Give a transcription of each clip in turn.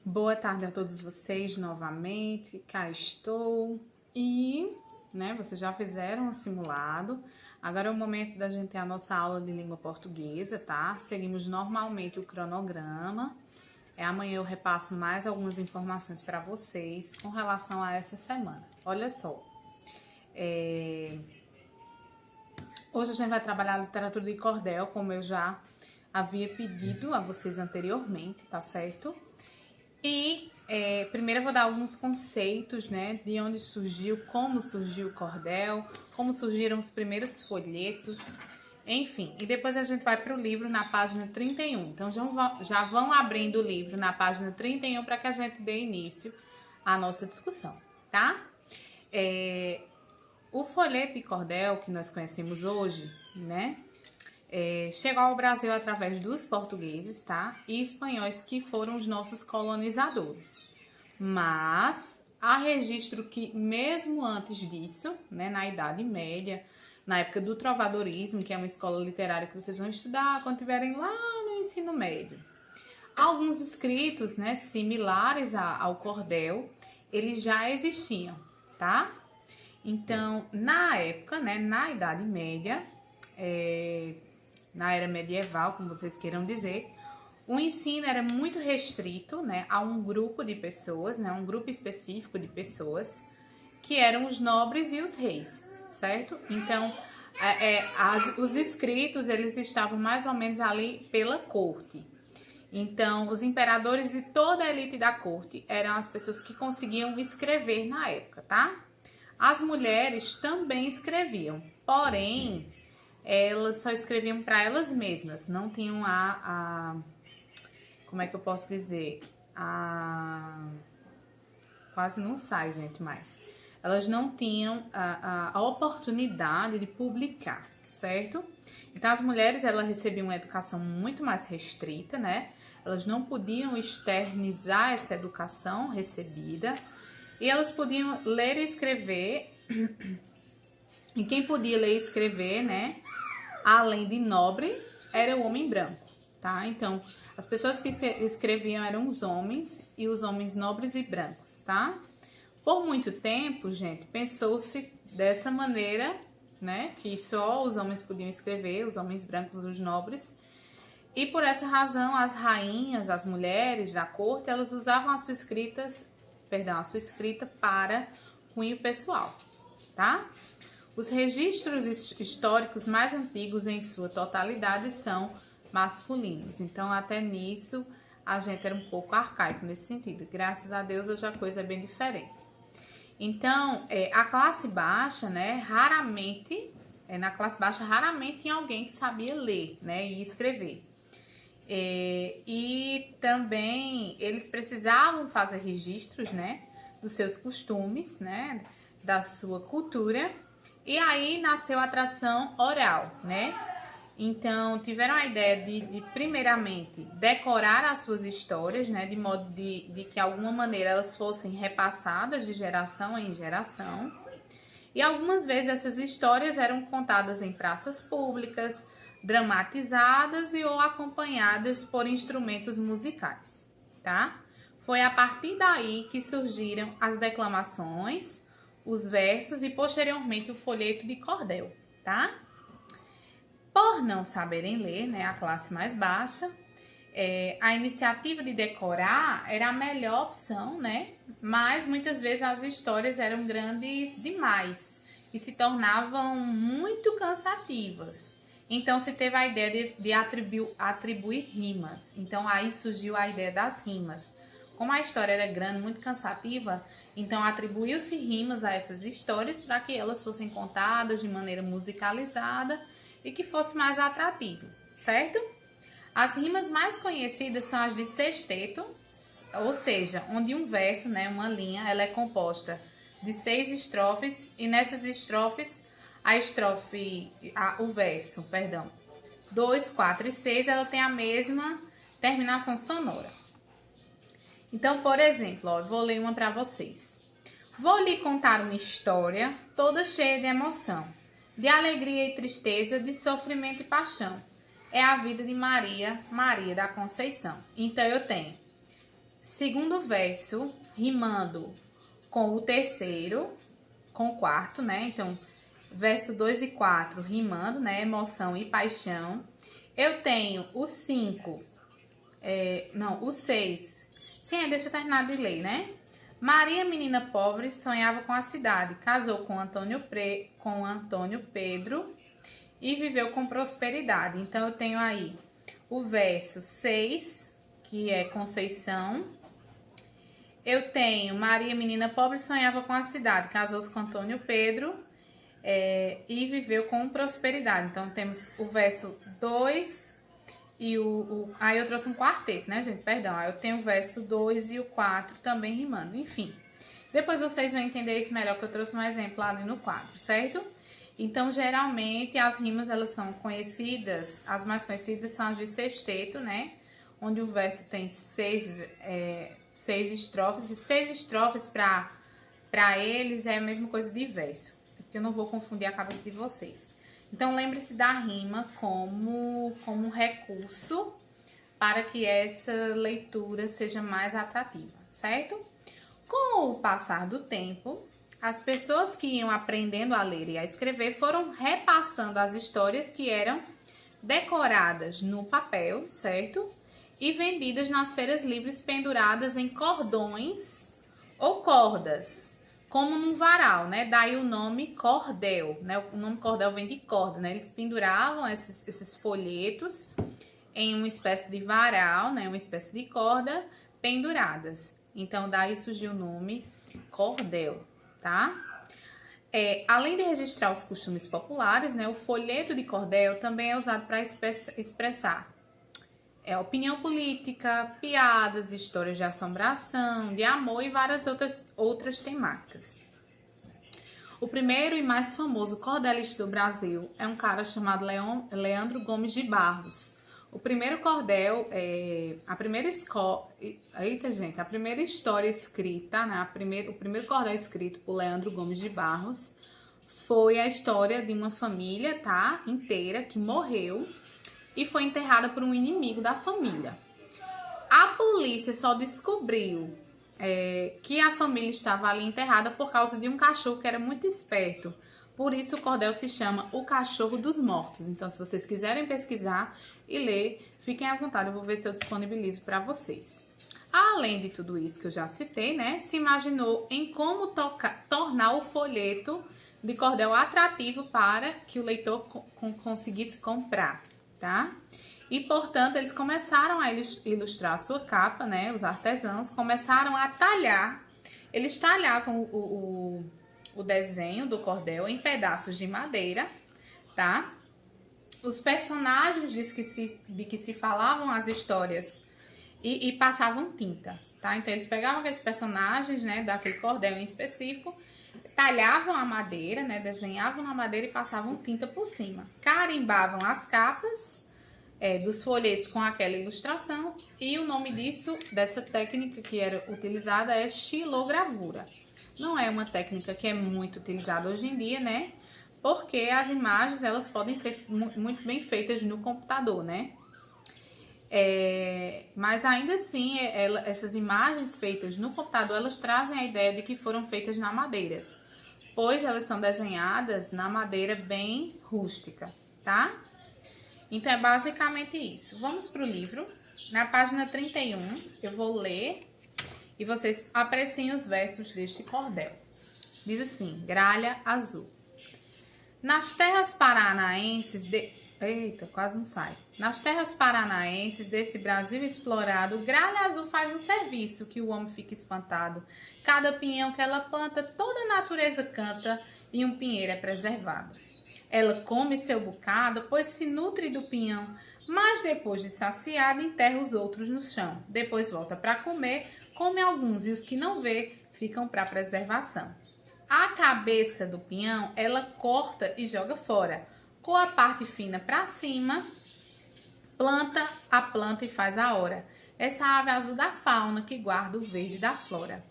Boa tarde a todos vocês novamente, cá estou e, vocês já fizeram o simulado, agora é o momento da gente ter a nossa aula de língua portuguesa, tá? Seguimos normalmente o cronograma, amanhã eu repasso mais algumas informações para vocês com relação a essa semana. Olha só, hoje a gente vai trabalhar a literatura de cordel, como eu já havia pedido a vocês anteriormente, tá certo? E primeiro eu vou dar alguns conceitos, de onde surgiu, como surgiu o cordel, como surgiram os primeiros folhetos, enfim. E depois a gente vai para o livro na página 31. Então já vão abrindo o livro na página 31 para que a gente dê início à nossa discussão, tá? O folheto de cordel que nós conhecemos hoje, chegou ao Brasil através dos portugueses, tá? E espanhóis, que foram os nossos colonizadores. Mas há registro que mesmo antes disso, na Idade Média, na época do trovadorismo, que é uma escola literária que vocês vão estudar quando estiverem lá no ensino médio, alguns escritos, similares ao cordel, eles já existiam, tá? Então, na época, na Idade Média, na era medieval, como vocês queiram dizer, o ensino era muito restrito, a um grupo de pessoas, um grupo específico de pessoas, que eram os nobres e os reis, certo? Então, os escritos, eles estavam mais ou menos ali pela corte. Então, os imperadores e toda a elite da corte eram as pessoas que conseguiam escrever na época, tá? As mulheres também escreviam, porém, elas só escreviam para elas mesmas, não tinham como é que eu posso dizer? Quase não sai, gente, mais. Elas não tinham a oportunidade de publicar, certo? Então, as mulheres, elas recebiam uma educação muito mais restrita, Elas não podiam externizar essa educação recebida, e elas podiam ler e escrever, e quem podia ler e escrever, além de nobre, era o homem branco, tá? Então, as pessoas que escreviam eram os homens, e os homens nobres e brancos, tá? Por muito tempo, gente, pensou-se dessa maneira, que só os homens podiam escrever, os homens brancos, os nobres, e por essa razão, as rainhas, as mulheres da corte, elas usavam a sua escrita para cunho pessoal, tá? Os registros históricos mais antigos, em sua totalidade, são masculinos. Então, até nisso, a gente era um pouco arcaico nesse sentido. Graças a Deus, hoje a coisa é bem diferente. Então, a classe baixa, na classe baixa, raramente tinha alguém que sabia ler, e escrever. E também, eles precisavam fazer registros, dos seus costumes, da sua cultura. E aí nasceu a tradição oral, Então, tiveram a ideia de primeiramente, decorar as suas histórias, de modo de que, de alguma maneira, elas fossem repassadas de geração em geração. E algumas vezes essas histórias eram contadas em praças públicas, dramatizadas ou acompanhadas por instrumentos musicais, tá? Foi a partir daí que surgiram as declamações, os versos e, posteriormente, o folheto de cordel, tá? Por não saberem ler, a classe mais baixa, a iniciativa de decorar era a melhor opção, Mas, muitas vezes, as histórias eram grandes demais e se tornavam muito cansativas. Então, se teve a ideia de atribuir rimas. Então, aí surgiu a ideia das rimas. Como a história era grande, muito cansativa, então atribuiu-se rimas a essas histórias para que elas fossem contadas de maneira musicalizada e que fosse mais atrativo, certo? As rimas mais conhecidas são as de sexteto, ou seja, onde um verso, uma linha, ela é composta de 6 estrofes, e nessas estrofes, o verso, 2, 4 e 6, ela tem a mesma terminação sonora. Então, por exemplo, eu vou ler uma para vocês. Vou lhe contar uma história toda cheia de emoção, de alegria e tristeza, de sofrimento e paixão. É a vida de Maria da Conceição. Então, eu tenho segundo verso rimando com o terceiro, com o quarto, né? Então, verso 2 e 4 rimando, né? Emoção e paixão. Eu tenho o 5, o 6. Sim, deixa eu terminar de ler, né? Maria, menina pobre, sonhava com a cidade, casou com Antônio Pedro e viveu com prosperidade. Então, eu tenho aí o verso 6, que é Conceição. Eu tenho Maria, menina pobre, sonhava com a cidade, casou-se com Antônio Pedro e viveu com prosperidade. Então, temos o verso 2 e aí eu trouxe um quarteto, né, gente? Perdão. Aí eu tenho o verso 2 e o 4 também rimando. Enfim, depois vocês vão entender isso melhor, que eu trouxe um exemplo ali no quadro, certo? Então, geralmente, as rimas, elas são conhecidas, as mais conhecidas são as de sexteto, né? Onde o verso tem 6 estrofes, e 6 estrofes para eles é a mesma coisa de verso, porque eu não vou confundir a cabeça de vocês. Então, lembre-se da rima como um recurso para que essa leitura seja mais atrativa, certo? Com o passar do tempo, as pessoas que iam aprendendo a ler e a escrever foram repassando as histórias que eram decoradas no papel, certo? E vendidas nas feiras livres, penduradas em cordões ou cordas, como num varal, né? Daí o nome cordel, né? O nome cordel vem de corda, né? Eles penduravam esses folhetos em uma espécie de varal, né? Uma espécie de corda penduradas. Então, daí surgiu o nome cordel, tá? Além de registrar os costumes populares, né? O folheto de cordel também é usado para expressar opinião política, piadas, histórias de assombração, de amor e várias outras temáticas. O primeiro e mais famoso cordelista do Brasil é um cara chamado Leandro Gomes de Barros. O primeiro cordel, a primeira história escrita, né? O primeiro cordel escrito por Leandro Gomes de Barros foi a história de uma família, tá? Inteira, que morreu e foi enterrada por um inimigo da família. A polícia só descobriu que a família estava ali enterrada por causa de um cachorro que era muito esperto. Por isso o cordel se chama O Cachorro dos Mortos. Então, se vocês quiserem pesquisar e ler, fiquem à vontade, eu vou ver se eu disponibilizo para vocês. Além de tudo isso que eu já citei, né, se imaginou em como tornar o folheto de cordel atrativo para que o leitor conseguisse comprar, tá? E, portanto, eles começaram a ilustrar a sua capa, né? Os artesãos começaram a talhar. Eles talhavam o desenho do cordel em pedaços de madeira, tá? Os personagens de que se falavam as histórias e passavam tinta, tá? Então, eles pegavam aqueles personagens, né, daquele cordel em específico, talhavam a madeira, né, desenhavam na madeira e passavam tinta por cima. Carimbavam as capas dos folhetos com aquela ilustração, e o nome dessa técnica que era utilizada é xilogravura. Não é uma técnica que é muito utilizada hoje em dia, né? Porque as imagens, elas podem ser muito bem feitas no computador, né? Mas ainda assim, essas imagens feitas no computador, elas trazem a ideia de que foram feitas na madeira, pois elas são desenhadas na madeira bem rústica, tá? Então, é basicamente isso. Vamos para o livro. Na página 31, eu vou ler e vocês apreciem os versos deste cordel. Diz assim: Gralha Azul. Nas terras paranaenses Eita, quase não sai. Nas terras paranaenses desse Brasil explorado, gralha azul faz um serviço que o homem fica espantado. Cada pinhão que ela planta, toda a natureza canta e um pinheiro é preservado. Ela come seu bocado, pois se nutre do pinhão, mas depois de saciada, enterra os outros no chão. Depois volta para comer, come alguns e os que não vê ficam para preservação. A cabeça do pinhão, ela corta e joga fora. Com a parte fina para cima, planta a planta e faz a hora. Essa ave azul da fauna que guarda o verde da flora.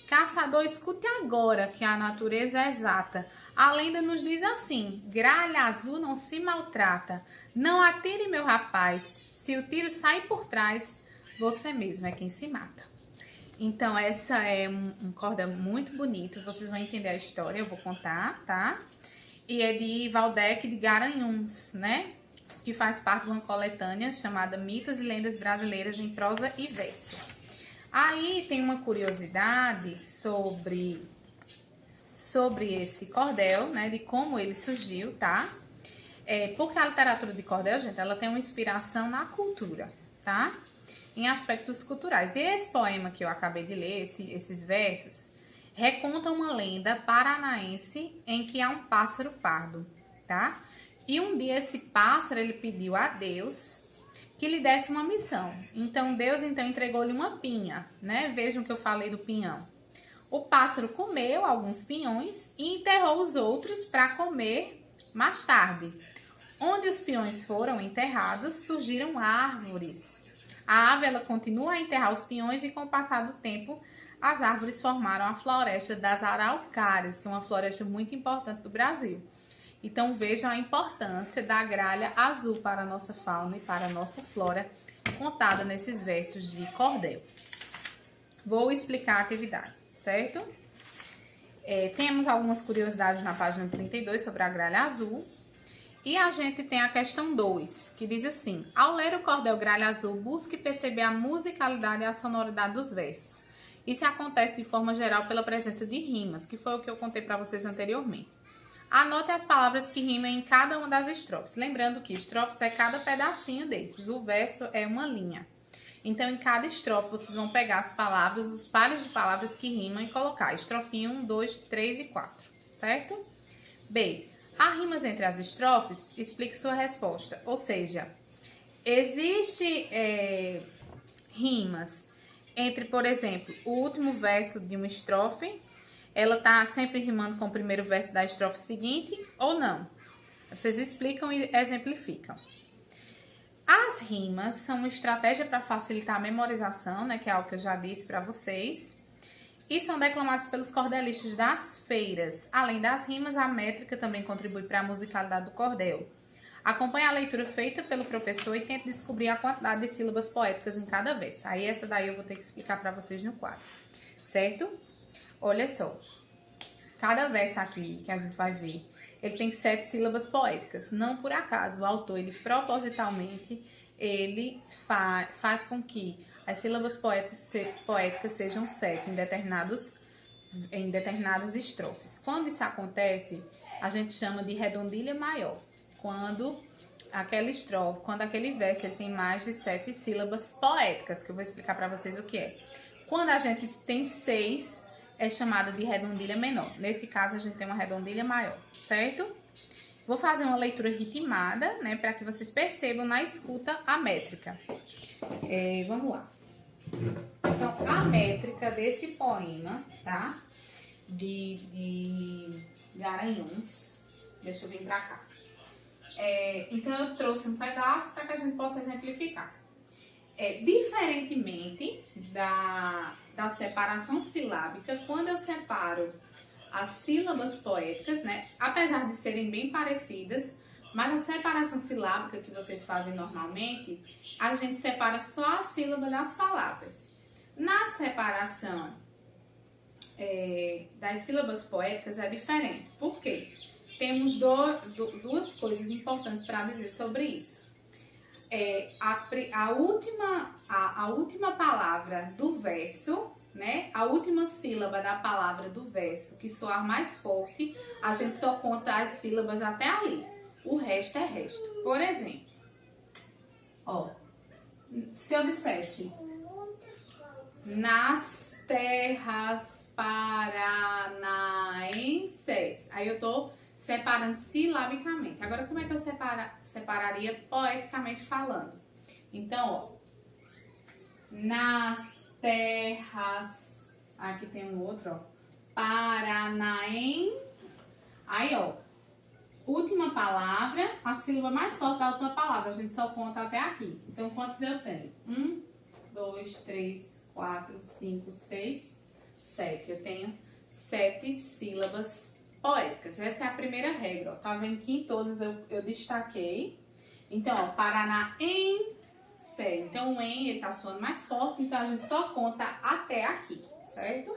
Caçador, escute agora que a natureza é exata. A lenda nos diz assim: gralha azul não se maltrata. Não atire, meu rapaz. Se o tiro sai por trás, você mesmo é quem se mata. Então, essa é um cordel muito bonito. Vocês vão entender a história, eu vou contar, tá? E é de Valdec de Garanhuns, né? Que faz parte de uma coletânea chamada Mitos e Lendas Brasileiras em Prosa e Verso. Aí tem uma curiosidade sobre esse cordel, né? De como ele surgiu, tá? Porque a literatura de cordel, gente, ela tem uma inspiração na cultura, tá? Em aspectos culturais. E esse poema que eu acabei de ler, esses versos, reconta uma lenda paranaense em que há um pássaro pardo, tá? E um dia esse pássaro, ele pediu a Deus que lhe desse uma missão. Então, Deus entregou-lhe uma pinha, né? Vejam que eu falei do pinhão. O pássaro comeu alguns pinhões e enterrou os outros para comer mais tarde. Onde os pinhões foram enterrados, surgiram árvores. A ave, ela continua a enterrar os pinhões e com o passar do tempo, as árvores formaram a floresta das araucárias, que é uma floresta muito importante do Brasil. Então vejam a importância da gralha azul para a nossa fauna e para a nossa flora, contada nesses versos de cordel. Vou explicar a atividade, certo? Temos algumas curiosidades na página 32 sobre a gralha azul. E a gente tem a questão 2, que diz assim: ao ler o cordel Gralha Azul, busque perceber a musicalidade e a sonoridade dos versos. Isso acontece de forma geral pela presença de rimas, que foi o que eu contei para vocês anteriormente. Anote as palavras que rimam em cada uma das estrofes. Lembrando que estrofes é cada pedacinho desses, o verso é uma linha. Então, em cada estrofe, vocês vão pegar as palavras, os pares de palavras que rimam e colocar estrofinha 1, 2, 3 e 4, certo? B. Há rimas entre as estrofes? Explique sua resposta. Ou seja, existe rimas entre, por exemplo, o último verso de uma estrofe, ela está sempre rimando com o primeiro verso da estrofe seguinte, ou não? Vocês explicam e exemplificam. As rimas são uma estratégia para facilitar a memorização, né, que é algo que eu já disse para vocês. E são declamados pelos cordelistas das feiras. Além das rimas, a métrica também contribui para a musicalidade do cordel. Acompanhe a leitura feita pelo professor e tente descobrir a quantidade de sílabas poéticas em cada verso. Aí essa daí eu vou ter que explicar para vocês no quadro, certo? Olha só, cada verso aqui que a gente vai ver, ele tem 7 sílabas poéticas. Não por acaso, o autor, ele propositalmente, ele faz com que as sílabas poéticas sejam 7 em determinadas estrofes. Quando isso acontece, a gente chama de redondilha maior. Quando aquele verso ele tem mais de 7 sílabas poéticas, que eu vou explicar para vocês o que é. Quando a gente tem 6, é chamada de redondilha menor. Nesse caso, a gente tem uma redondilha maior, certo? Vou fazer uma leitura ritmada, né, para que vocês percebam na escuta a métrica. Vamos lá. Então, a métrica desse poema, tá? De Garanhuns. Deixa eu vir pra cá. Então, eu trouxe um pedaço para que a gente possa exemplificar. Diferentemente da separação silábica, quando eu separo as sílabas poéticas, né? Apesar de serem bem parecidas, mas a separação silábica que vocês fazem normalmente, a gente separa só a sílaba das palavras. Na separação das sílabas poéticas é diferente. Por quê? Temos duas coisas importantes para dizer sobre isso. A última palavra do verso, né? A última sílaba da palavra do verso que soar mais forte, a gente só conta as sílabas até ali. O resto é resto. Por exemplo, ó, se eu dissesse nas terras paranaenses, aí eu tô separando silabicamente. Agora, como é que eu separaria poeticamente falando? Então, ó, nas terras, aqui tem um outro, ó, paranaense, aí, ó, última palavra, a sílaba mais forte da última palavra, a gente só conta até aqui. Então, quantos eu tenho? 1, 2, 3, 4, 5, 6, 7. Eu tenho 7 sílabas poéticas. Essa é a primeira regra, ó. Tá vendo que em todas eu destaquei. Então, ó, Paranaense. Então, o em, ele tá soando mais forte, então a gente só conta até é aqui, certo?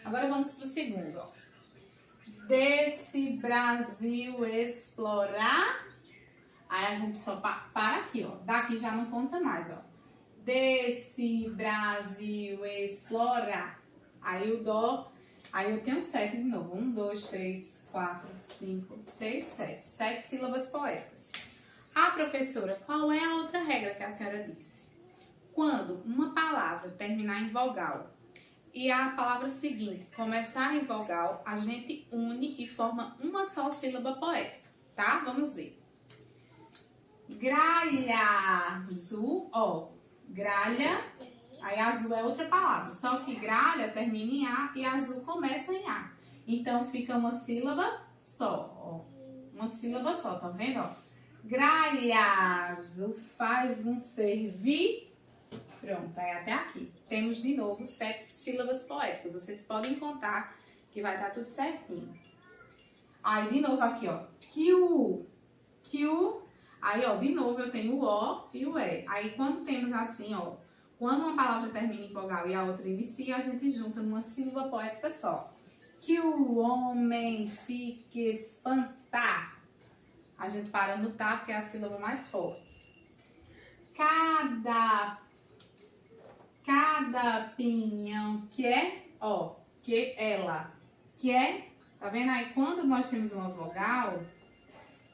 Agora vamos pro segundo, ó. Desse Brasil explorar. Aí a gente só para aqui, ó. Daqui já não conta mais, ó. Desse Brasil explorar. Aí o dó. Aí eu tenho 7 de novo. 1, 2, 3, 4, 5, 6, 7. 7 sílabas poéticas. Ah, professora, qual é a outra regra que a senhora disse? Quando uma palavra terminar em vogal e a palavra seguinte começar em vogal, a gente une e forma uma só sílaba poética, tá? Vamos ver. Gralha azul, ó. Gralha, aí azul é outra palavra, só que gralha termina em A e azul começa em A. Então fica uma sílaba só, ó. Uma sílaba só, tá vendo, ó? Gralhazo faz um servir. Pronto, aí até aqui. Temos de novo 7 sílabas poéticas. Vocês podem contar que vai estar tudo certinho. Aí de novo aqui, ó. Qiu. Aí, ó, de novo eu tenho o O e o E. Aí quando temos assim, ó. Quando uma palavra termina em vogal e a outra inicia, a gente junta numa sílaba poética só. Que o homem fique espantado. A gente para no tá, porque é a sílaba mais forte. Cada pinhão que é, ó, que ela, que é, tá vendo aí? Quando nós temos uma vogal,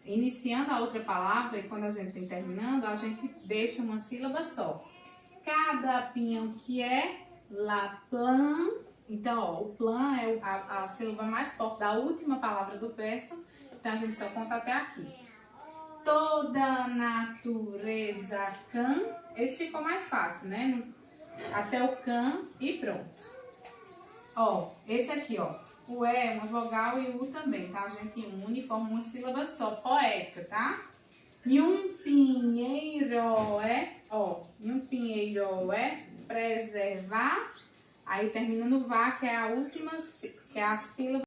iniciando a outra palavra, e quando a gente tem terminando, a gente deixa uma sílaba só. Cada pinhão que é, la plan. Então, ó, o plan é a sílaba mais forte da última palavra do verso. Então, a gente só conta até aqui. Toda natureza can. Esse ficou mais fácil, né? Até o can e pronto. Ó, esse aqui, ó. O E é uma vogal e o U também, tá? A gente une e forma uma sílaba só, poética, tá? E um pinheiro é, ó. E um pinheiro é preservar. Aí termina no vá, que é a última, que é a sílaba.